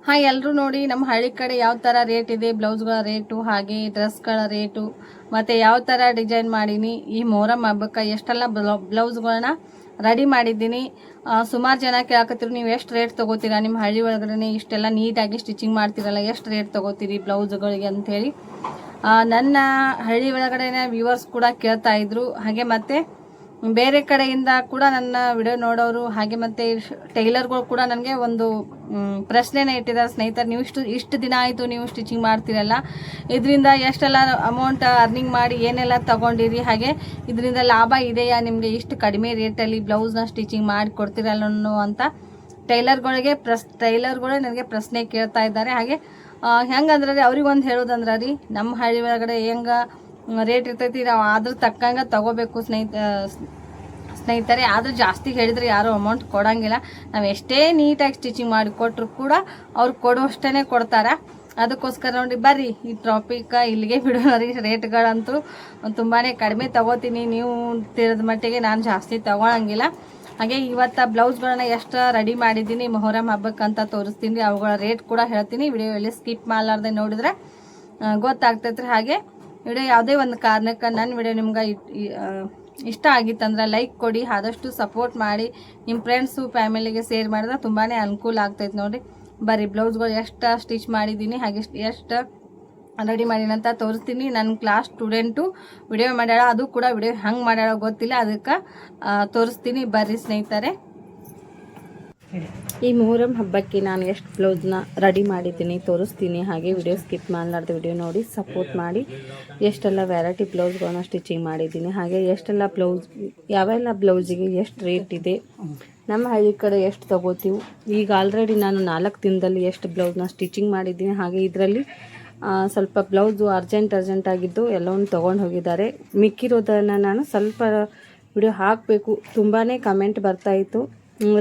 ಹಾಂ, ಎಲ್ಲರೂ ನೋಡಿ ನಮ್ಮ ಹಳ್ಳಿ ಕಡೆ ಯಾವ ಥರ ರೇಟ್ ಇದೆ, ಬ್ಲೌಸ್ಗಳ ರೇಟು, ಹಾಗೆ ಡ್ರೆಸ್ಗಳ ರೇಟು, ಮತ್ತು ಯಾವ ಥರ ಡಿಸೈನ್ ಮಾಡೀನಿ. ಈ ಮೊಹರಂ ಹಬ್ಬಕ್ಕೆ ಎಷ್ಟೆಲ್ಲ ಬ್ಲೌಸ್ಗಳನ್ನ ರೆಡಿ ಮಾಡಿದ್ದೀನಿ. ಸುಮಾರು ಜನ ಕೇಳಕತ್ತಿರು, ನೀವು ಎಷ್ಟು ರೇಟ್ ತೊಗೋತೀರಾ, ನಿಮ್ಮ ಹಳ್ಳಿ ಒಳಗಡೆ ಇಷ್ಟೆಲ್ಲ ನೀಟಾಗಿ ಸ್ಟಿಚಿಂಗ್ ಮಾಡ್ತೀರಲ್ಲ, ಎಷ್ಟು ರೇಟ್ ತೊಗೋತೀರಿ ಬ್ಲೌಸ್ಗಳಿಗೆ ಅಂಥೇಳಿ ನನ್ನ ಹಳ್ಳಿ ಒಳಗಡೆ ವ್ಯೂವರ್ಸ್ ಕೂಡ ಕೇಳ್ತಾ ಇದ್ರು. ಹಾಗೆ ಮತ್ತು ಬೇರೆ ಕಡೆಯಿಂದ ಕೂಡ ನನ್ನ ವಿಡಿಯೋ ನೋಡೋರು, ಹಾಗೆ ಮತ್ತು ಟೈಲರ್ಗಳು ಕೂಡ ನನಗೆ ಒಂದು ಪ್ರಶ್ನೆನೇ ಇಟ್ಟಿದ್ದಾರೆ, ಸ್ನೇಹಿತರೆ, ನೀವು ಇಷ್ಟು ದಿನ ಆಯಿತು ನೀವು ಸ್ಟಿಚಿಂಗ್ ಮಾಡ್ತೀರಲ್ಲ, ಇದರಿಂದ ಎಷ್ಟೆಲ್ಲ ಅಮೌಂಟ್ ಅರ್ನಿಂಗ್ ಮಾಡಿ ಏನೆಲ್ಲ ತೊಗೊಂಡಿರಿ, ಹಾಗೆ ಇದರಿಂದ ಲಾಭ ಇದೆಯಾ ನಿಮಗೆ, ಇಷ್ಟು ಕಡಿಮೆ ರೇಟಲ್ಲಿ ಬ್ಲೌಸ್ನ ಸ್ಟಿಚಿಂಗ್ ಮಾಡಿ ಕೊಡ್ತೀರಲ್ಲ ಅಂತ ಟೈಲರ್ಗಳೇ ನನಗೆ ಪ್ರಶ್ನೆ ಕೇಳ್ತಾ ಇದ್ದಾರೆ. ಹಾಗೆ ಹೆಂಗಂದ್ರೆ ರೀ, ಅವ್ರಿಗೆ ಒಂದು ಹೇಳೋದಂದ್ರೆ ರೀ, ನಮ್ಮ ಹಳ್ಳಿ ಒಳಗಡೆ ಹೆಂಗೆ ರೇಟ್ ಇರ್ತೈತಿ, ನಾವು ಅದ್ರ ತಕ್ಕಂಗೆ ತೊಗೋಬೇಕು ಸ್ನೇಹಿತರೆ. ಆದರೂ ಜಾಸ್ತಿ ಹೇಳಿದ್ರೆ ಯಾರೂ ಅಮೌಂಟ್ ಕೊಡೋಂಗಿಲ್ಲ. ನಾವು ಎಷ್ಟೇ ನೀಟಾಗಿ ಸ್ಟಿಚಿಂಗ್ ಮಾಡಿ ಕೊಟ್ಟರು ಕೂಡ ಅವ್ರು ಕೊಡುವಷ್ಟೇ ಕೊಡ್ತಾರೆ. ಅದಕ್ಕೋಸ್ಕರ ನೋಡಿ, ಬರ್ರಿ ಈ ಟಾಪಿಕ್ ಇಲ್ಲಿಗೆ ಬಿಡೋರಿ. ರೇಟ್ಗಳಂತೂ ತುಂಬಾ ಕಡಿಮೆ ತೊಗೋತೀನಿ, ನೀವು ತಿಳಿದ ಮಟ್ಟಿಗೆ ನಾನು ಜಾಸ್ತಿ ತೊಗೊಳಂಗಿಲ್ಲ. ಹಾಗೆ ಇವತ್ತು ಬ್ಲೌಸ್ಗಳನ್ನ ಎಷ್ಟು ರೆಡಿ ಮಾಡಿದ್ದೀನಿ ಮೊಹರಂ ಹಬ್ಬಕ್ಕಂತ ತೋರಿಸ್ತೀನಿ. ಅವುಗಳ ರೇಟ್ ಕೂಡ ಹೇಳ್ತೀನಿ. ವಿಡಿಯೋಯಲ್ಲಿ ಸ್ಕಿಪ್ ಮಾಡಲಾರ್ದೆ ನೋಡಿದ್ರೆ ಗೊತ್ತಾಗ್ತೈತ್ರಿ. ಹಾಗೆ ವಿಡಿಯೋ ಯಾವುದೇ ಒಂದು ಕಾರಣಕ್ಕೆ ನನ್ನ ವಿಡಿಯೋ ನಿಮ್ಗೆ ಇಷ್ಟ ಆಗಿತ್ತಂದ್ರೆ ಲೈಕ್ ಕೊಡಿ, ಆದಷ್ಟು ಸಪೋರ್ಟ್ ಮಾಡಿ, ನಿಮ್ಮ ಫ್ರೆಂಡ್ಸು ಫ್ಯಾಮಿಲಿಗೆ ಶೇರ್ ಮಾಡಿದ್ರೆ ತುಂಬಾ ಅನುಕೂಲ ಆಗ್ತೈತೆ ನೋಡಿರಿ. ಬರೀ ಬ್ಲೌಸ್ಗಳು ಎಷ್ಟು ಸ್ಟಿಚ್ ಮಾಡಿದ್ದೀನಿ, ಹಾಗೆ ಎಷ್ಟು ರೆಡಿ ಮಾಡಿನಂತ ತೋರಿಸ್ತೀನಿ. ನನ್ನ ಕ್ಲಾಸ್ ಸ್ಟೂಡೆಂಟು ವಿಡಿಯೋ ಮಾಡ್ಯಾಳ, ಅದು ಕೂಡ ವಿಡಿಯೋ ಹೆಂಗೆ ಮಾಡ್ಯಾಳ ಗೊತ್ತಿಲ್ಲ, ಅದಕ್ಕೆ ತೋರಿಸ್ತೀನಿ. ಬರ್ರಿ ಸ್ನೇಹಿತರೆ, ಈ ಮೊಹರಂ ಹಬ್ಬಕ್ಕೆ ನಾನು ಎಷ್ಟು ಬ್ಲೌಸ್ನ ರೆಡಿ ಮಾಡಿದ್ದೀನಿ ತೋರಿಸ್ತೀನಿ. ಹಾಗೆ ವಿಡಿಯೋ ಸ್ಕಿಪ್ ಮಾಡಲಾರ್ದು ವಿಡಿಯೋ ನೋಡಿ ಸಪೋರ್ಟ್ ಮಾಡಿ. ಎಷ್ಟೆಲ್ಲ ವೆರೈಟಿ ಬ್ಲೌಸ್ಗಳನ್ನ ಸ್ಟಿಚಿಂಗ್ ಮಾಡಿದ್ದೀನಿ, ಹಾಗೆ ಎಷ್ಟೆಲ್ಲ ಯಾವೆಲ್ಲ ಬ್ಲೌಸಿಗೆ ಎಷ್ಟು ರೇಟ್ ಇದೆ, ನಮ್ಮ ಹಳ್ಳಿ ಕಡೆ ಎಷ್ಟು ತೊಗೋತೀವಿ. ಈಗ ಆಲ್ರೆಡಿ ನಾನು 4 ದಿನದಲ್ಲಿ ಎಷ್ಟು ಬ್ಲೌಸ್ನ ಸ್ಟಿಚಿಂಗ್ ಮಾಡಿದ್ದೀನಿ. ಹಾಗೆ ಇದರಲ್ಲಿ ಸ್ವಲ್ಪ ಬ್ಲೌಸು ಅರ್ಜೆಂಟ್ ಆಗಿದ್ದು ಎಲ್ಲವನ್ನು ತೊಗೊಂಡು ಹೋಗಿದ್ದಾರೆ. ಮಿಕ್ಕಿರೋದನ್ನು ನಾನು ಸ್ವಲ್ಪ ವಿಡಿಯೋ ಹಾಕಬೇಕು. ತುಂಬಾ ಕಮೆಂಟ್ ಬರ್ತಾಯಿತ್ತು,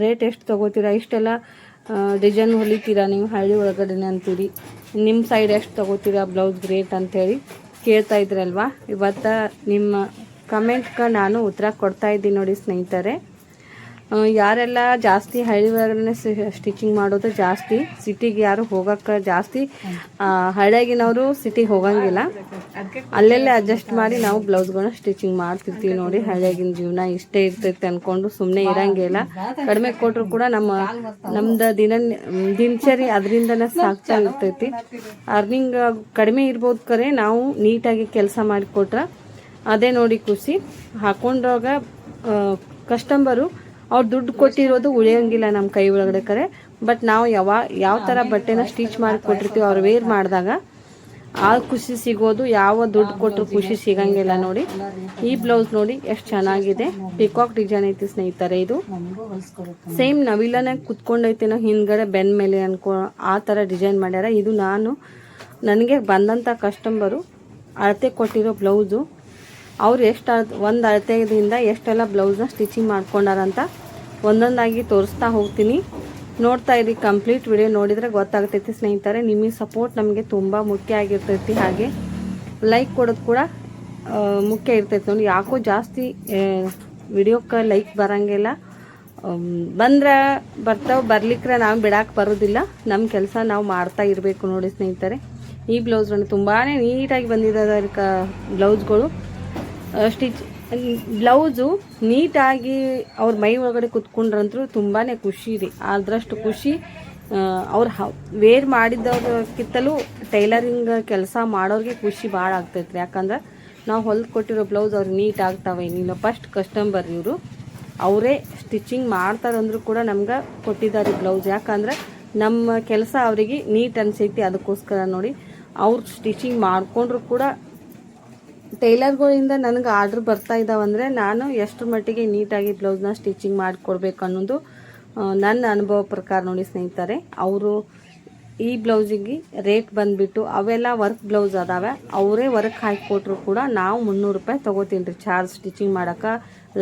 ರೇಟ್ ಎಷ್ಟು ತೊಗೋತೀರಾ, ಇಷ್ಟೆಲ್ಲ ಡಿಸೈನ್ ಹೊಲಿತೀರಾ ನೀವು ಹಳ್ಳಿ ಒಳಗಡೆ ಅಂತೀರಿ, ನಿಮ್ಮ ಸೈಡ್ ಎಷ್ಟು ತೊಗೋತೀರಾ ಬ್ಲೌಸ್ ರೇಟ್ ಅಂಥೇಳಿ ಕೇಳ್ತಾ ಇದ್ರಲ್ವಾ. ಇವತ್ತು ನಿಮ್ಮ ಕಮೆಂಟ್ಗೆ ನಾನು ಉತ್ತರ ಕೊಡ್ತಾಯಿದ್ದೀನಿ ನೋಡಿ ಸ್ನೇಹಿತರೆ. ಯಾರೆಲ್ಲ ಜಾಸ್ತಿ ಹಳ್ಳಿ ಒಳಗಡೆ ಸ್ಟಿಚಿಂಗ್ ಮಾಡೋದು ಜಾಸ್ತಿ, ಸಿಟಿಗೆ ಯಾರು ಹೋಗೋಕ್ಕೆ ಜಾಸ್ತಿ ಹಳ್ಳಿಯಾಗಿನವರು ಸಿಟಿಗೆ ಹೋಗಂಗಿಲ್ಲ, ಅಲ್ಲೆಲ್ಲೇ ಅಡ್ಜಸ್ಟ್ ಮಾಡಿ ನಾವು ಬ್ಲೌಸ್ಗಳನ್ನ ಸ್ಟಿಚಿಂಗ್ ಮಾಡ್ತಿರ್ತೀವಿ ನೋಡಿ. ಹಳ್ಳಿಯಾಗಿನ ಜೀವನ ಇಷ್ಟೇ ಇರ್ತೈತೆ ಅಂದ್ಕೊಂಡು ಸುಮ್ಮನೆ ಇರೋಂಗಿಲ್ಲ. ಕಡಿಮೆ ಕೊಟ್ಟರು ಕೂಡ ನಮ್ದು ದಿನಚರಿ ಅದರಿಂದನೇ ಸಾಕ್ತಾ ಇರ್ತೈತಿ. ಅರ್ನಿಂಗ್ ಕಡಿಮೆ ಇರ್ಬೋದು, ಕರೆ ನಾವು ನೀಟಾಗಿ ಕೆಲಸ ಮಾಡಿಕೊಟ್ರೆ ಅದೇ ನೋಡಿ ಖುಷಿ. ಹಾಕೊಂಡಾಗ ಕಸ್ಟಮರು ಅವ್ರು ದುಡ್ಡು ಕೊಟ್ಟಿರೋದು ಉಳಿಯೋಂಗಿಲ್ಲ ನಮ್ಮ ಕೈ ಒಳಗಡೆ ಕರೆ. ಬಟ್ ನಾವು ಯಾವ ಥರ ಬಟ್ಟೆನ ಸ್ಟಿಚ್ ಮಾಡಿ ಕೊಟ್ಟಿರ್ತೀವಿ, ಅವ್ರು ವೇರ್ ಮಾಡಿದಾಗ ಆ ಖುಷಿ ಸಿಗೋದು, ಯಾವ ದುಡ್ಡು ಕೊಟ್ಟರು ಖುಷಿ ಸಿಗಂಗಿಲ್ಲ ನೋಡಿ. ಈ ಬ್ಲೌಸ್ ನೋಡಿ ಎಷ್ಟು ಚೆನ್ನಾಗಿದೆ, ಪಿಕಾಕ್ ಡಿಸೈನ್ ಐತಿ ಸ್ನೇಹಿತರೆ. ಇದು ಸೇಮ್ ನವಿಲನೇ ಕುತ್ಕೊಂಡೈತೇನೋ ಹಿಂದ್ಗಡೆ ಬೆನ್ ಮೇಲೆ ಆ ಥರ ಡಿಸೈನ್ ಮಾಡ್ಯಾರ. ಇದು ನನಗೆ ಬಂದಂಥ ಕಸ್ಟಮರು ಅಳತೆ ಕೊಟ್ಟಿರೋ ಬ್ಲೌಸು. ಅವ್ರು ಒಂದು ಅಳತೆಯಿಂದ ಎಷ್ಟೆಲ್ಲ ಬ್ಲೌಸ್ನ ಸ್ಟಿಚಿಂಗ್ ಮಾಡ್ಕೊಂಡಾರಂತ ಒಂದೊಂದಾಗಿ ತೋರಿಸ್ತಾ ಹೋಗ್ತೀನಿ. ನೋಡ್ತಾ ಇರಿ, ಕಂಪ್ಲೀಟ್ ವಿಡಿಯೋ ನೋಡಿದರೆ ಗೊತ್ತಾಗ್ತೈತಿ ಸ್ನೇಹಿತರೆ. ನಿಮಗೆ ಸಪೋರ್ಟ್ ನಮಗೆ ತುಂಬ ಮುಖ್ಯ ಆಗಿರ್ತೈತಿ. ಹಾಗೆ ಲೈಕ್ ಕೊಡೋದು ಕೂಡ ಮುಖ್ಯ ಇರ್ತೈತಿ ನೋಡಿ. ಯಾಕೋ ಜಾಸ್ತಿ ವಿಡಿಯೋಕ್ಕೆ ಲೈಕ್ ಬರೋಂಗಿಲ್ಲ, ಬರ್ಲಿಕ್ಕೆ ನಾವು ಬಿಡಕ್ಕೆ ಬರೋದಿಲ್ಲ. ನಮ್ಮ ಕೆಲಸ ನಾವು ಮಾಡ್ತಾ ಇರಬೇಕು ನೋಡಿ ಸ್ನೇಹಿತರೆ. ಈ ಬ್ಲೌಸ್ ನೋಡಿ ತುಂಬಾ ನೀಟಾಗಿ ಬಂದಿದೆ ಬ್ಲೌಸ್ಗಳು. ಬ್ಲೌಸು ನೀಟಾಗಿ ಅವ್ರ ಮೈ ಒಳಗಡೆ ಕುತ್ಕೊಂಡ್ರಂತೂ ತುಂಬಾ ಖುಷಿ ರೀ. ಅದರಷ್ಟು ಖುಷಿ ಅವ್ರು ವೇರ್ ಮಾಡಿದವ್ರಕ್ಕಿಂತಲೂ ಟೈಲರಿಂಗ್ ಕೆಲಸ ಮಾಡೋರಿಗೆ ಖುಷಿ ಭಾಳ ಆಗ್ತೈತ್ರಿ. ಯಾಕಂದ್ರೆ ನಾವು ಹೊಲ್ದು ಕೊಟ್ಟಿರೋ ಬ್ಲೌಸ್ ಅವ್ರಿಗೆ ನೀಟ್ ಆಗ್ತಾವೆ. ನೀನು ಫಸ್ಟ್ ಕಸ್ಟಮರ್ ಇವರು, ಅವರೇ ಸ್ಟಿಚಿಂಗ್ ಮಾಡ್ತಾರಂದ್ರೂ ಕೂಡ ನಮ್ಗೆ ಕೊಟ್ಟಿದ್ದಾರೆ ಬ್ಲೌಸ್. ಯಾಕಂದ್ರೆ ನಮ್ಮ ಕೆಲಸ ಅವರಿಗೆ ನೀಟ್ ಅನಿಸೈತಿ, ಅದಕ್ಕೋಸ್ಕರ ನೋಡಿ. ಅವ್ರು ಸ್ಟಿಚಿಂಗ್ ಮಾಡಿಕೊಂಡ್ರು ಕೂಡ ಟೈಲರ್ಗಳಿಂದ ನನಗೆ ಆರ್ಡ್ರ್ ಬರ್ತಾ ಇದ್ದಾವಂದರೆ ನಾನು ಎಷ್ಟರ ಮಟ್ಟಿಗೆ ನೀಟಾಗಿ ಬ್ಲೌಸ್ನ ಸ್ಟಿಚಿಂಗ್ ಮಾಡಿಕೊಡ್ಬೇಕು ಅನ್ನೋದು ನನ್ನ ಅನುಭವ ಪ್ರಕಾರ ನೋಡಿ ಸ್ನೇಹಿತರೆ. ಅವರು ಈ ಬ್ಲೌಸಿಗೆ ರೇಟ್ ಬಂದುಬಿಟ್ಟು ಅವೆಲ್ಲ ವರ್ಕ್ ಬ್ಲೌಸ್ ಅದಾವೆ, ಅವರೇ ವರ್ಕ್ ಹಾಕಿಕೊಟ್ರು ಕೂಡ ನಾವು 300 ರೂಪಾಯಿ ತೊಗೋತೀನಿ ರೀ ಚಾರ್ಜ್ ಸ್ಟಿಚಿಂಗ್ ಮಾಡೋಕೆ.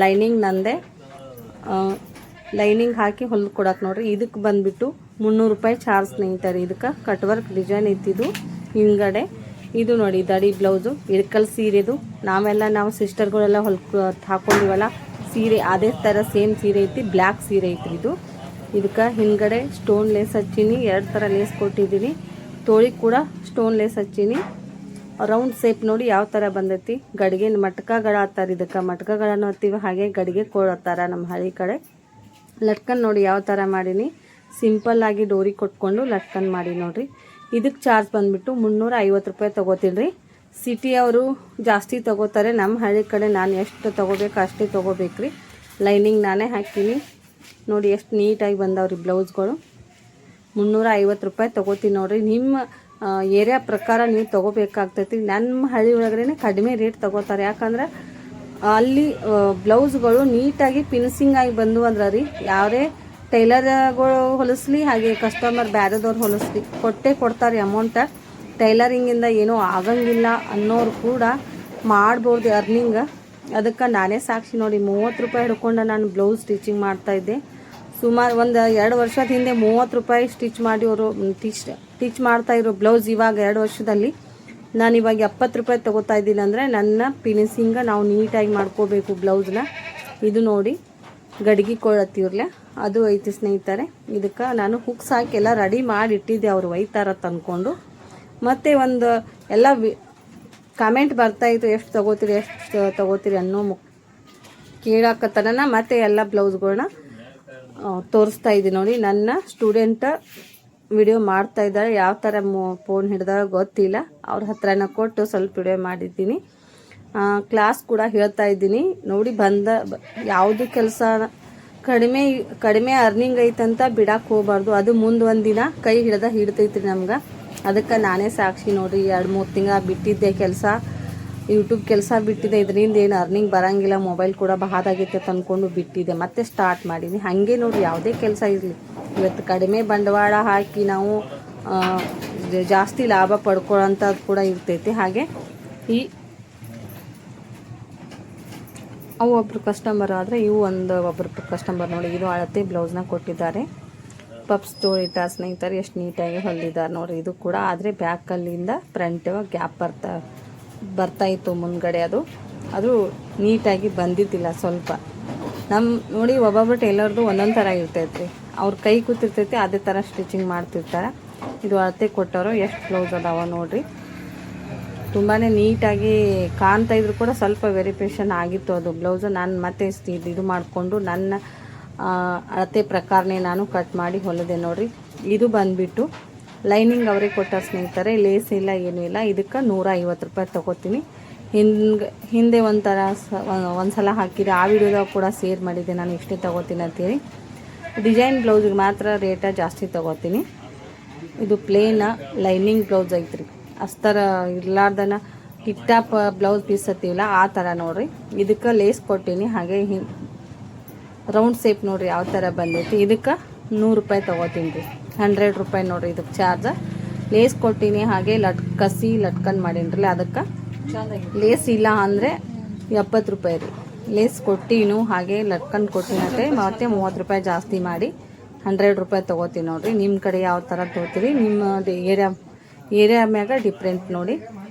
ಲೈನಿಂಗ್ ನಂದೆ, ಲೈನಿಂಗ್ ಹಾಕಿ ಹೊಲ್ದು ಕೊಡೋಕೆ ನೋಡಿರಿ. ಇದಕ್ಕೆ ಬಂದುಬಿಟ್ಟು 300 ರೂಪಾಯಿ ಚಾರ್ಜ್ ಸ್ನೇಹಿತರೆ. ಇದಕ್ಕೆ ಕಟ್ ವರ್ಕ್ ಡಿಸೈನ್ ಇತ್ತಿದ್ದು ಹಿಂದ್ಗಡೆ. ಇದು ನೋಡಿ ದಡಿ ಬ್ಲೌಸು, ಇಳ್ಕಲ್ ಸೀರೆದು ನಾವು ಸಿಸ್ಟರ್ಗಳೆಲ್ಲ ಹಾಕೊಂಡಿವಲ್ಲ ಸೀರೆ, ಅದೇ ಥರ ಸೇಮ್ ಸೀರೆ ಐತಿ, ಬ್ಲ್ಯಾಕ್ ಸೀರೆ ಐತ್ರಿ ಇದು. ಇದಕ್ಕೆ ಹಿಂದ್ಗಡೆ ಸ್ಟೋನ್ ಲೇಸ್ ಹಚ್ಚೀನಿ, 2 ಥರ ಲೇಸ್ ಕೊಟ್ಟಿದ್ದೀನಿ. ತೋಳಿ ಕೂಡ ಸ್ಟೋನ್ ಲೇಸ್ ಹಚ್ಚೀನಿ. ರೌಂಡ್ ಶೇಪ್ ನೋಡಿ ಯಾವ ಥರ ಬಂದೈತಿ. ಗಡಿಗೆ ಮಟ್ಕಗಳ ಹತ್ತಾರ, ಇದಕ್ಕೆ ಮಟ್ಕಗಳನ್ನು ಹತ್ತೀವಿ, ಹಾಗೆ ಗಡಿಗೆ ಕೊಡತ್ತಾರ ನಮ್ಮ ಹಳ್ಳಿ ಕಡೆ. ಲಟ್ಕನ್ ನೋಡಿ ಯಾವ ಥರ ಮಾಡೀನಿ, ಸಿಂಪಲ್ ಆಗಿ ಡೋರಿ ಕೊಟ್ಕೊಂಡು ಲಟ್ಕನ್ ಮಾಡಿ ನೋಡ್ರಿ. ಇದಕ್ಕೆ ಚಾರ್ಜ್ ಬಂದುಬಿಟ್ಟು 350 ರೂಪಾಯಿ ತೊಗೋತೀನಿ ರೀ. ಸಿಟಿಯವರು ಜಾಸ್ತಿ ತೊಗೋತಾರೆ, ನಮ್ಮ ಹಳ್ಳಿ ಕಡೆ ನಾನು ಎಷ್ಟು ತೊಗೋಬೇಕು ಅಷ್ಟೇ ತೊಗೋಬೇಕ್ರಿ. ಲೈನಿಂಗ್ ನಾನೇ ಹಾಕೀನಿ ನೋಡಿ, ಎಷ್ಟು ನೀಟಾಗಿ ಬಂದವ್ರಿ ಬ್ಲೌಸ್ಗಳು. 350 ರೂಪಾಯಿ ತೊಗೋತೀನಿ ನೋಡಿರಿ. ನಿಮ್ಮ ಏರಿಯಾ ಪ್ರಕಾರ ನೀವು ತೊಗೋಬೇಕಾಗ್ತೈತಿ. ನಮ್ಮ ಹಳ್ಳಿ ಒಳಗಡೆ ಕಡಿಮೆ ರೇಟ್ ತೊಗೋತಾರೆ, ಯಾಕಂದ್ರೆ ಅಲ್ಲಿ ಬ್ಲೌಸ್ಗಳು ನೀಟಾಗಿ ಫಿನಿಸಿಂಗ್ ಆಗಿ ಬಂದು ಅಂದ್ರೆ ರೀ, ಯಾರೇ ಟೈಲರ್ಗಳು ಹೊಲಿಸ್ಲಿ ಹಾಗೆ ಕಸ್ಟಮರ್ ಬೇರೆದವ್ರು ಹೊಲಿಸ್ಲಿ ಕೊಟ್ಟೇ ಕೊಡ್ತಾರೆ ಅಮೌಂಟ. ಟೈಲರಿಂಗಿಂದ ಏನೂ ಆಗಂಗಿಲ್ಲ ಅನ್ನೋರು ಕೂಡ ಮಾಡ್ಬೋದು ಅರ್ನಿಂಗ್. ಅದಕ್ಕೆ ನಾನೇ ಸಾಕ್ಷಿ ನೋಡಿ, 30 ರೂಪಾಯಿ ಹಿಡ್ಕೊಂಡು ನಾನು ಬ್ಲೌಸ್ ಸ್ಟಿಚಿಂಗ್ ಮಾಡ್ತಾಯಿದ್ದೆ. ಸುಮಾರು ಒಂದು 2 ವರ್ಷದ ಹಿಂದೆ 30 ರೂಪಾಯಿ ಸ್ಟಿಚ್ ಮಾಡಿ ಅವರು ಸ್ಟಿಚ್ ಮಾಡ್ತಾಯಿರೋ ಬ್ಲೌಸ್ ಇವಾಗ 2 ವರ್ಷದಲ್ಲಿ ನಾನು ಇವಾಗ 70 ರೂಪಾಯಿ ತೊಗೋತಾ ಇದ್ದೀನಿ. ಅಂದರೆ ನನ್ನ ಫಿನಿಸಿಂಗ ನಾವು ನೀಟಾಗಿ ಮಾಡ್ಕೋಬೇಕು ಬ್ಲೌಸ್ನ. ಇದು ನೋಡಿ ಗಡಿಗೆ ಕೊಳತ್ತಿರ್ಲೆ ಅದು ಐತಿ ಸ್ನೇಹಿತರೆ. ಇದಕ್ಕೆ ನಾನು ಹುಕ್ಸ್ ಹಾಕಿ ಎಲ್ಲ ರೆಡಿ ಮಾಡಿ ಇಟ್ಟಿದ್ದೆ, ಅವ್ರು ಒಯ್ತಾರತ್ತ ಅಂದ್ಕೊಂಡು. ಮತ್ತು ಒಂದು ಎಲ್ಲ ಕಾಮೆಂಟ್ ಬರ್ತಾಯಿತ್ತು, ಎಷ್ಟು ತೊಗೋತೀರಿ ಅನ್ನೋ ಕೇಳಾಕತ್ತನ. ಮತ್ತು ಎಲ್ಲ ಬ್ಲೌಸ್ಗಳನ್ನ ತೋರಿಸ್ತಾ ಇದ್ದೀನಿ ನೋಡಿ. ನನ್ನ ಸ್ಟೂಡೆಂಟ್ ವಿಡಿಯೋ ಮಾಡ್ತಾ ಇದ್ದಾರೆ, ಯಾವ ಥರ ಫೋನ್ ಹಿಡ್ದಾಗ ಗೊತ್ತಿಲ್ಲ, ಅವ್ರ ಹತ್ರನ ಕೊಟ್ಟು ಸ್ವಲ್ಪ ವಿಡಿಯೋ ಮಾಡಿದ್ದೀನಿ. ಕ್ಲಾಸ್ ಕೂಡ ಹೇಳ್ತಾ ಇದ್ದೀನಿ ನೋಡಿ. ಯಾವುದು ಕೆಲಸ ಕಡಿಮೆ ಅರ್ನಿಂಗ್ ಐತಂತ ಬಿಡಕ್ಕೆ ಹೋಗ್ಬಾರ್ದು. ಅದು ಮುಂದೆ ಒಂದು ದಿನ ಕೈ ಹಿಡ್ತೈತ್ರಿ ನಮ್ಗೆ. ಅದಕ್ಕೆ ನಾನೇ ಸಾಕ್ಷಿ ನೋಡಿರಿ. 2-3 ತಿಂಗಳ ಬಿಟ್ಟಿದ್ದೆ ಕೆಲಸ, ಯೂಟ್ಯೂಬ್ ಕೆಲಸ ಬಿಟ್ಟಿದ್ದೆ. ಇದರಿಂದ ಏನು ಅರ್ನಿಂಗ್ ಬರೋಂಗಿಲ್ಲ, ಮೊಬೈಲ್ ಕೂಡ ಬಹಾದಾಗೈತೆ ಅಂದ್ಕೊಂಡು ಬಿಟ್ಟಿದ್ದೆ. ಮತ್ತೆ ಸ್ಟಾರ್ಟ್ ಮಾಡೀನಿ. ಹಾಗೆ ನೋಡಿ, ಯಾವುದೇ ಕೆಲಸ ಇರಲಿ, ಇವತ್ತು ಕಡಿಮೆ ಬಂಡವಾಳ ಹಾಕಿ ನಾವು ಜಾಸ್ತಿ ಲಾಭ ಪಡ್ಕೊಳ್ಳೋಂಥದ್ದು ಕೂಡ ಇರ್ತೈತಿ. ಹಾಗೆ ಅವು ಒಬ್ಬರು ಕಸ್ಟಮರ್ ಆದರೆ ಇವು ಒಬ್ಬರು ಕಸ್ಟಮರ್ ನೋಡಿ. ಇದು ಅಳತೆ ಬ್ಲೌಸ್ನ ಕೊಟ್ಟಿದ್ದಾರೆ. ಪಪ್ಸ್ ತೋಳಿಟ ಸ್ನೇಹಿತರೆ ಎಷ್ಟು ನೀಟಾಗಿ ಹೊಲಿದ್ದಾರೆ ನೋಡಿ. ಇದು ಕೂಡ ಆದರೆ ಬ್ಯಾಕಲ್ಲಿಂದ ಫ್ರಂಟ್ ಗ್ಯಾಪ್ ಬರ್ತಾಯಿತ್ತು ಮುಂದ್ಗಡೆ. ಅದು ನೀಟಾಗಿ ಬಂದಿದ್ದಿಲ್ಲ ಸ್ವಲ್ಪ. ನೋಡಿ ಒಬ್ಬೊಬ್ಬರು ಟೈಲರ್ದು ಒಂದೊಂದು ಥರ ಇರ್ತೈತೆ ರೀ. ಅವ್ರ ಕೈ ಕೂತಿರ್ತೈತಿ, ಅದೇ ಥರ ಸ್ಟಿಚಿಂಗ್ ಮಾಡ್ತಿರ್ತಾರೆ. ಇದು ಅಳತೆ ಕೊಟ್ಟವರು ಎಷ್ಟು ಬ್ಲೌಸ್ ಅದಾವ ನೋಡಿರಿ. ತುಂಬಾ ನೀಟಾಗಿ ಕಾಣ್ತಾ ಇದ್ರು ಕೂಡ ಸ್ವಲ್ಪ ವೆರಿಫಿಕೇಷನ್ ಆಗಿತ್ತು ಅದು ಬ್ಲೌಸು. ನಾನು ಮತ್ತೆ ಇದು ಮಾಡಿಕೊಂಡು ನನ್ನ ಅಳತೆ ಪ್ರಕಾರನೇ ನಾನು ಕಟ್ ಮಾಡಿ ಹೊಲಿದೆ ನೋಡಿರಿ. ಇದು ಬಂದುಬಿಟ್ಟು ಲೈನಿಂಗ್ ಅವರೇ ಕೊಟ್ಟಾರ ಸ್ನೇಹಿತರೆ, ಲೇಸ್ ಇಲ್ಲ ಏನೂ ಇಲ್ಲ. ಇದಕ್ಕೆ 150 ರೂಪಾಯಿ ತೊಗೋತೀನಿ. ಹಿಂದೆ ಒಂದು ಸಲ ಹಾಕಿದೆ, ಆ ವಿಡಿಯೋದಾಗ ಕೂಡ ಶೇರ್ ಮಾಡಿದ್ದೆ ನಾನು ಇಷ್ಟೇ ತೊಗೋತೀನಿ ಅಂತೇಳಿ. ಡಿಸೈನ್ ಬ್ಲೌಸಿಗೆ ಮಾತ್ರ ರೇಟ ಜಾಸ್ತಿ ತೊಗೋತೀನಿ. ಇದು ಪ್ಲೇನ್ ಲೈನಿಂಗ್ ಬ್ಲೌಸ್ ಐತ್ರಿ, ಅಸ್ತರ ಇರ್ಲಾರ್ದನ ಹಿಟ್ಟಾಪ್ ಬ್ಲೌಸ್ ಪೀಸ್ ಹತ್ತೀವಲ್ಲ ಆ ಥರ ನೋಡಿರಿ. ಇದಕ್ಕೆ ಲೇಸ್ ಕೊಟ್ಟೀನಿ. ಹಾಗೆ ರೌಂಡ್ ಶೇಪ್ ನೋಡಿರಿ ಯಾವ ಥರ ಬಂದೈತಿ. ಇದಕ್ಕೆ 100 ರೂಪಾಯಿ ತೊಗೋತೀನಿ ರೀ, 100 ರೂಪಾಯಿ ನೋಡಿರಿ ಇದಕ್ಕೆ ಚಾರ್ಜ್. ಲೇಸ್ ಕೊಟ್ಟೀನಿ, ಹಾಗೆ ಲಟ್ಕನ್ ಮಾಡೀನಿ. ಅದಕ್ಕೆ ಲೇಸ್ ಇಲ್ಲ ಅಂದರೆ 70 ರೂಪಾಯಿ ರೀ. ಲೇಸ್ ಕೊಟ್ಟಿನು ಹಾಗೆ ಲಟ್ಕನ್ ಕೊಟ್ಟಿನಂತೆ ಮತ್ತೆ 30 ರೂಪಾಯಿ ಜಾಸ್ತಿ ಮಾಡಿ 100 ರೂಪಾಯಿ ತೊಗೋತೀನಿ ನೋಡಿರಿ. ನಿಮ್ಮ ಕಡೆ ಯಾವ ಥರ ತೊಗೋತೀರಿ, ನಿಮ್ಮ ಏರಿಯಾ ಮ್ಯಾಗ ಡಿಫ್ರೆಂಟ್ ನೋಡಿ.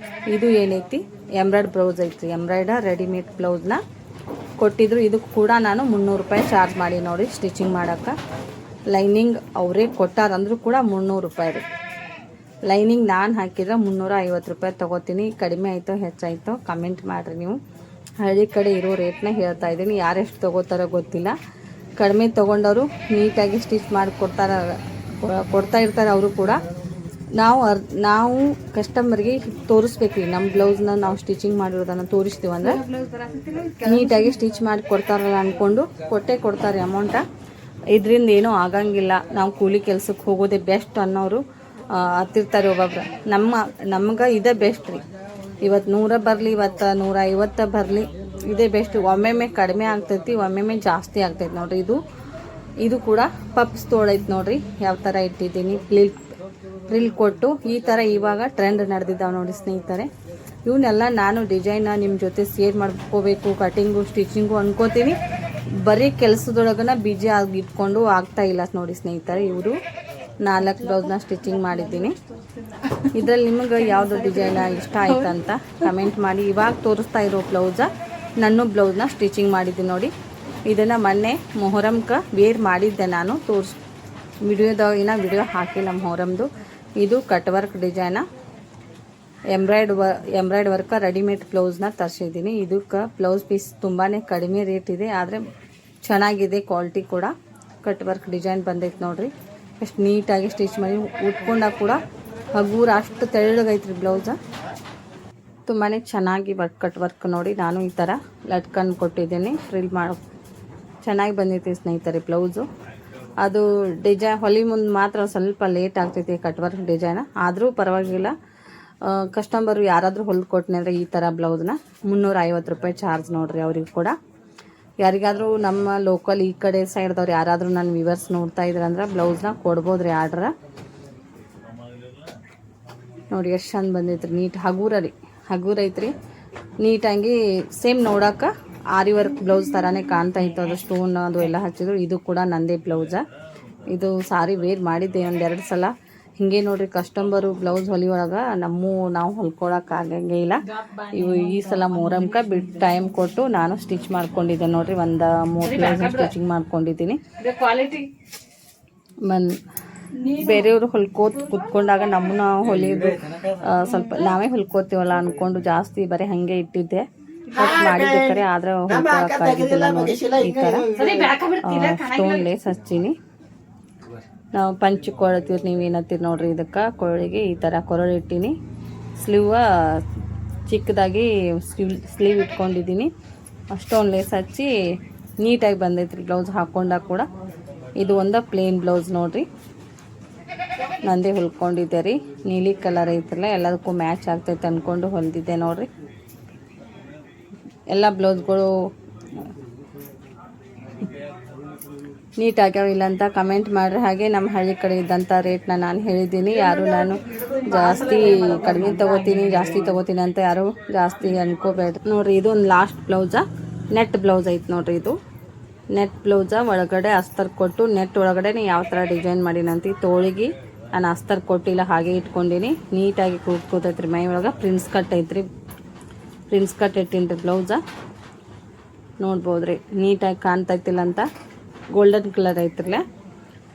ಇದು ಏನೈತಿ ಬ್ಲೌಸ್ ಐತ್ರಿ, ರೆಡಿಮೇಡ್ ಬ್ಲೌಸ್ನ ಕೊಟ್ಟಿದ್ರು. ಇದಕ್ಕೆ ಕೂಡ ನಾನು 300 ರೂಪಾಯಿ ಚಾರ್ಜ್ ಮಾಡಿ ನೋಡಿ ಸ್ಟಿಚಿಂಗ್ ಮಾಡೋಕ್ಕೆ. ಲೈನಿಂಗ್ ಅವರೇ ಕೊಟ್ಟಾರಂದ್ರೂ ಕೂಡ 300 ರೂಪಾಯಿ ರೀ. ಲೈನಿಂಗ್ ನಾನು ಹಾಕಿದ್ರೆ 350 ರೂಪಾಯಿ ತೊಗೋತೀನಿ. ಕಡಿಮೆ ಆಯಿತೋ ಹೆಚ್ಚಾಯಿತೋ ಕಮೆಂಟ್ ಮಾಡಿರಿ ನೀವು. ಹಳ್ಳಿ ಕಡೆ ಇರೋ ರೇಟ್ನ ಹೇಳ್ತಾ ಇದ್ದೀನಿ. ಯಾರೆಷ್ಟು ತೊಗೋತಾರೋ ಗೊತ್ತಿಲ್ಲ. ಕಡಿಮೆ ತೊಗೊಂಡವರು ನೀಟಾಗಿ ಸ್ಟಿಚ್ ಮಾಡಿ ಕೊಡ್ತಾ ಇರ್ತಾರೆ ಅವರು ಕೂಡ. ನಾವು ಕಸ್ಟಮರ್ಗೆ ತೋರಿಸ್ಬೇಕು ರೀ, ನಮ್ಮ ಬ್ಲೌಸ್ನ ನಾವು ಸ್ಟಿಚಿಂಗ್ ಮಾಡಿರೋದನ್ನು ತೋರಿಸ್ತೀವಿ ಅಂದರೆ ನೀಟಾಗಿ ಸ್ಟಿಚ್ ಮಾಡಿ ಕೊಡ್ತಾರಲ್ಲ ಅಂದ್ಕೊಂಡು ಕೊಟ್ಟೇ ಕೊಡ್ತಾರೆ ಅಮೌಂಟ. ಇದರಿಂದ ಏನೂ ಆಗಂಗಿಲ್ಲ, ನಾವು ಕೂಲಿ ಕೆಲಸಕ್ಕೆ ಹೋಗೋದೇ ಬೆಸ್ಟ್ ಅನ್ನೋರು ಹತ್ತಿರ್ತಾರೆ ಒಬ್ಬೊಬ್ರು. ನಮ್ಗೆ ಇದೇ ಬೆಸ್ಟ್ ರೀ. ಇವತ್ತು 100 ಬರಲಿ, ಇವತ್ತು 150 ಬರಲಿ, ಇದೇ ಬೆಸ್ಟ್. ಒಮ್ಮೆಮ್ಮೆ ಕಡಿಮೆ ಆಗ್ತೈತಿ, ಒಮ್ಮೆಮ್ಮೆ ಜಾಸ್ತಿ ಆಗ್ತೈತಿ ನೋಡಿರಿ. ಇದು ಕೂಡ ಪಪ್ಸ್ ತೊಳೈತಿ ನೋಡಿರಿ ಯಾವ ಥರ ಇಟ್ಟಿದ್ದೀನಿ. ಫ್ರಿಲ್ ಕೊಟ್ಟು ಈ ಥರ ಇವಾಗ ಟ್ರೆಂಡ್ ನಡೆದಿದ್ದಾವೆ ನೋಡಿ ಸ್ನೇಹಿತರೆ. ಇವನ್ನೆಲ್ಲ ನಾನು ಡಿಸೈನ ನಿಮ್ಮ ಜೊತೆ ಶೇರ್ ಮಾಡ್ಕೋಬೇಕು, ಕಟಿಂಗು ಸ್ಟಿಚಿಂಗು ಅನ್ಕೋತೀನಿ. ಬರೀ ಕೆಲಸದೊಳಗನ ಬಿಜಿ ಆಗಿ ಇಟ್ಕೊಂಡು ಆಗ್ತಾ ಇಲ್ಲ ನೋಡಿ ಸ್ನೇಹಿತರೆ. ಇವರು 4 ಬ್ಲೌಸ್ನ ಸ್ಟಿಚಿಂಗ್ ಮಾಡಿದ್ದೀನಿ. ಇದರಲ್ಲಿ ನಿಮಗೆ ಯಾವುದು ಡಿಸೈನ ಇಷ್ಟ ಆಯ್ತು ಅಂತ ಕಮೆಂಟ್ ಮಾಡಿ. ಇವಾಗ ತೋರಿಸ್ತಾ ಇರೋ ನನ್ನ ಬ್ಲೌಸ್ನ ಸ್ಟಿಚಿಂಗ್ ಮಾಡಿದ್ದೀನಿ ನೋಡಿ. ಇದನ್ನು ಮೊನ್ನೆ ಮೊಹರಂಕ್ಕೆ ವೇರ್ ಮಾಡಿದ್ದೆ ನಾನು, ವಿಡಿಯೋ ಹಾಕಿಲ್ಲ ಮೊಹರಂದು. ಇದು ಕಟ್ ವರ್ಕ್ ಡಿಸೈನ ಎಂಬ್ರಾಯ್ಡ್ ವರ್ಕ್ ರೆಡಿಮೇಡ್ ಬ್ಲೌಸ್ನ ತರಿಸಿದ್ದೀನಿ. ಇದಕ್ಕೆ ಬ್ಲೌಸ್ ಪೀಸ್ ತುಂಬಾ ಕಡಿಮೆ ರೇಟ್ ಇದೆ, ಆದರೆ ಚೆನ್ನಾಗಿದೆ ಕ್ವಾಲಿಟಿ ಕೂಡ. ಕಟ್ ವರ್ಕ್ ಡಿಸೈನ್ ಬಂದೈತೆ ನೋಡ್ರಿ, ಎಷ್ಟು ನೀಟಾಗಿ ಸ್ಟಿಚ್ ಮಾಡಿ ಉಟ್ಕೊಂಡಾಗ ಕೂಡ ಹಗೂರ ಅಷ್ಟು ತೆಳ್ಳಗೈತ್ರಿ ಬ್ಲೌಸ. ತುಂಬಾ ಚೆನ್ನಾಗಿ ಕಟ್ ವರ್ಕ್ ನೋಡಿ. ನಾನು ಈ ಥರ ಲಟ್ಕಂಡು ಕೊಟ್ಟಿದ್ದೀನಿ, ಫ್ರಿಲ್ ಮಾಡೋ ಚೆನ್ನಾಗಿ ಬಂದೈತಿ ಸ್ನೇಹಿತರೆ ಬ್ಲೌಸು. ಅದು ಡಿಸೈನ್ ಮುಂದೆ ಮಾತ್ರ ಸ್ವಲ್ಪ ಲೇಟ್ ಆಗ್ತೈತಿ ಕಟ್ ವರ್ಕ್ ಡಿಸೈನ, ಆದರೂ ಪರವಾಗಿಲ್ಲ. ಕಸ್ಟಮರು ಯಾರಾದರೂ ಹೊಲ್ಕೊಟ್ನಿ ಅಂದರೆ ಈ ಥರ ಬ್ಲೌಸ್ನ 350 ರೂಪಾಯಿ ಚಾರ್ಜ್ ನೋಡ್ರಿ ಅವ್ರಿಗೆ ಕೂಡ. ಯಾರಿಗಾದರೂ ನಮ್ಮ ಲೋಕಲ್ ಈ ಕಡೆ ಸೈಡ್ದವ್ರು ಯಾರಾದರೂ ನನ್ನ ವ್ಯೂವರ್ಸ್ ನೋಡ್ತಾ ಇದ್ರಂದ್ರೆ ಬ್ಲೌಸ್ನ ಕೊಡ್ಬೋದು ರೀ ಆರ್ಡ್ರ. ನೋಡಿ ಎಷ್ಟು ಚಂದ ಬಂದೈತ್ರಿ, ನೀಟ್ ಹಗೂರ ಐತ್ರಿ, ನೀಟಾಗಿ ಸೇಮ್ ನೋಡೋಕೆ ಆರಿ ವರ್ಕ್ ಬ್ಲೌಸ್ ಥರನೇ ಕಾಣ್ತಾ ಇತ್ತು. ಅದು ಸ್ಟೋನ್ ಅದು ಎಲ್ಲ ಹಚ್ಚಿದ್ರು. ಇದು ಕೂಡ ನಂದೇ ಬ್ಲೌಸ. ಇದು ಸಾರಿ ವೇರ್ ಮಾಡಿದ್ದೆ ಒಂದೆರಡು ಸಲ. ಹಿಂಗೆ ನೋಡ್ರಿ ಕಸ್ಟಮರು ಬ್ಲೌಸ್ ಹೊಲಿಯೊಳಗೆ ನಾವು ಹೊಲ್ಕೊಳಕ್ಕಾಗಂಗೆ ಇಲ್ಲ. ಈ ಸಲ ಮೊಹರಂಕ ಬಿಟ್ಟು ಟೈಮ್ ಕೊಟ್ಟು ನಾನು ಸ್ಟಿಚ್ ಮಾಡ್ಕೊಂಡಿದ್ದೆ ನೋಡ್ರಿ. ಒಂದು 3 ಬ್ಲೌಸ್ ಸ್ಟಿಚಿಂಗ್ ಮಾಡ್ಕೊಂಡಿದ್ದೀನಿ. ಬೇರೆಯವರು ಕುತ್ಕೊಂಡಾಗ ನಮ್ಮನ್ನ ಹೊಲಿಯೋದು ಸ್ವಲ್ಪ ನಾವೇ ಹೊಲ್ಕೋತೀವಲ್ಲ ಅಂದ್ಕೊಂಡು ಜಾಸ್ತಿ ಬರೀ ಹಾಗೆ ಇಟ್ಟಿದ್ದೆ. ಕಟ್ ಮಾಡಿದ್ದೆ ಆದ್ರೆ ಹೊಲ್ಕೊಳಕ್ಕಾಗಿದ್ದಿಲ್ಲ ನೋಡಿ. ಈ ಥರ ಸ್ಟೋನ್ ಲೇಸ್ ಹಚ್ಚೀನಿ. ನಾವು ಪಂಚ್ ಕೊಳ್ತೀವಿ, ನೀವೇನತ್ತೀರಿ ನೋಡ್ರಿ. ಇದಕ್ಕೆ ಕೊರಳಿಗೆ ಈ ಥರ ಕೊರಳಿಟ್ಟೀನಿ. ಚಿಕ್ಕದಾಗಿ ಸ್ಲೀವ್ ಇಟ್ಕೊಂಡಿದ್ದೀನಿ. ಸ್ಟೋನ್ ಲೇಸ್ ಹಚ್ಚಿ ನೀಟಾಗಿ ಬಂದೈತ್ರಿ ಬ್ಲೌಸ್ ಹಾಕ್ಕೊಂಡಾಗ ಕೂಡ. ಇದು ಒಂದು ಪ್ಲೇನ್ ಬ್ಲೌಸ್ ನೋಡ್ರಿ, ನಂದೇ ಹೊಲ್ಕೊಂಡಿದ್ದೆ ರೀ. ನೀಲಿ ಕಲರ್ ಐತ್ರಲ್ಲ, ಎಲ್ಲದಕ್ಕೂ ಮ್ಯಾಚ್ ಆಗ್ತೈತೆ ಅಂದ್ಕೊಂಡು ಹೊಲಿದಿದ್ದೆ ನೋಡ್ರಿ. ಎಲ್ಲ ಬ್ಲೌಸ್ಗಳು ನೀಟಾಗ್ಯಾವ ಇಲ್ಲ ಅಂತ ಕಮೆಂಟ್ ಮಾಡ್ರಿ. ಹಾಗೆ ನಮ್ಮ ಹಳ್ಳಿ ಕಡೆ ಇದ್ದಂಥ ರೇಟ್ನ ನಾನು ಹೇಳಿದ್ದೀನಿ. ಯಾರು ನಾನು ಜಾಸ್ತಿ ಕಡಿಮೆ ಜಾಸ್ತಿ ತೊಗೋತೀನಿ ಅಂತ ಯಾರು ಜಾಸ್ತಿ ಅನ್ಕೋಬೇಡ್ರಿ ನೋಡ್ರಿ. ಇದು ಒಂದು ಲಾಸ್ಟ್ ಬ್ಲೌಸ, ನೆಟ್ ಬ್ಲೌಸ್ ಐತೆ ನೋಡ್ರಿ. ಇದು ನೆಟ್ ಬ್ಲೌಸ, ಒಳಗಡೆ ಅಸ್ತರ್ ಕೊಟ್ಟು ನೆಟ್ ಒಳಗಡೆ ಯಾವ ಥರ ಡಿಸೈನ್ ಮಾಡಿನಂತ. ತೋಳಿಗೆ ನಾನು ಅಸ್ತರ್ ಕೊಟ್ಟಿಲ್ಲ, ಹಾಗೆ ಇಟ್ಕೊಂಡಿನಿ. ನೀಟಾಗಿ ಕೂತೈತ್ರಿ ಮೈ ಒಳಗೆ. ಪ್ರಿನ್ಸ್ ಕಟ್ ಐತ್ರಿ, ಪ್ರಿನ್ಸ್ ಕಟ್ ಇಟ್ಟಿನ್ರಿ ಬ್ಲೌಸ. ನೋಡ್ಬೋದ್ರಿ ನೀಟಾಗಿ ಕಾಣ್ತೈತಿಲ್ಲ ಅಂತ. ಗೋಲ್ಡನ್ ಕಲರ್ ಐತ್ರಲ್ಲ,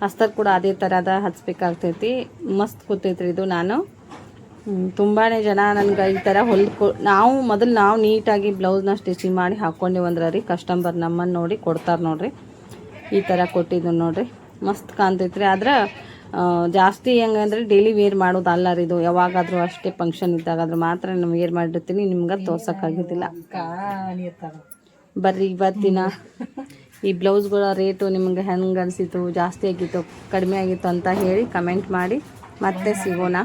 ಅಸ್ತರ್ ಕೂಡ ಅದೇ ಥರದ ಹಚ್ಬೇಕಾಗ್ತೈತಿ. ಮಸ್ತ್ ಕೂತೈತ್ರಿ ಇದು. ನಾನು ತುಂಬಾ ಜನ ನನಗೆ ಈ ಥರ ನಾವು ನೀಟಾಗಿ ಬ್ಲೌಸ್ನ ಸ್ಟಿಚಿಂಗ್ ಮಾಡಿ ಹಾಕ್ಕೊಂಡಿವಂದ್ರೆ ರೀ ಕಸ್ಟಮರ್ ನಮ್ಮನ್ನು ನೋಡಿ ಕೊಡ್ತಾರೆ ನೋಡ್ರಿ. ಈ ಥರ ಕೊಟ್ಟಿದ್ದು ನೋಡ್ರಿ, ಮಸ್ತ್ ಕಾಣ್ತೈತ್ರಿ. ಆದ್ರೆ ಜಾಸ್ತಿ ಹೆಂಗಂದ್ರೆ ಡೈಲಿ ವೇರ್ ಮಾಡೋದಲ್ಲ ರೀ ಇದು. ಯಾವಾಗಾದರೂ ಅಷ್ಟೇ ಫಂಕ್ಷನ್ ಇದ್ದಾಗಾದ್ರೂ ಮಾತ್ರ ನಾನು ವೇರ್ ಮಾಡಿರ್ತೀನಿ, ನಿಮ್ಗೆ ತೋರ್ಸೋಕ್ಕಾಗಿದ್ದಿಲ್ಲ. ಬರ್ರಿ ಇವತ್ತಿನ ಈ ಬ್ಲೌಸ್ಗಳ ರೇಟು ನಿಮ್ಗೆ ಹೆಂಗೆ ಅನಿಸಿತು, ಜಾಸ್ತಿ ಆಗಿತ್ತು ಕಡಿಮೆ ಆಗಿತ್ತು ಅಂತ ಹೇಳಿ ಕಮೆಂಟ್ ಮಾಡಿ. ಮತ್ತೆ ಸಿಗೋಣ.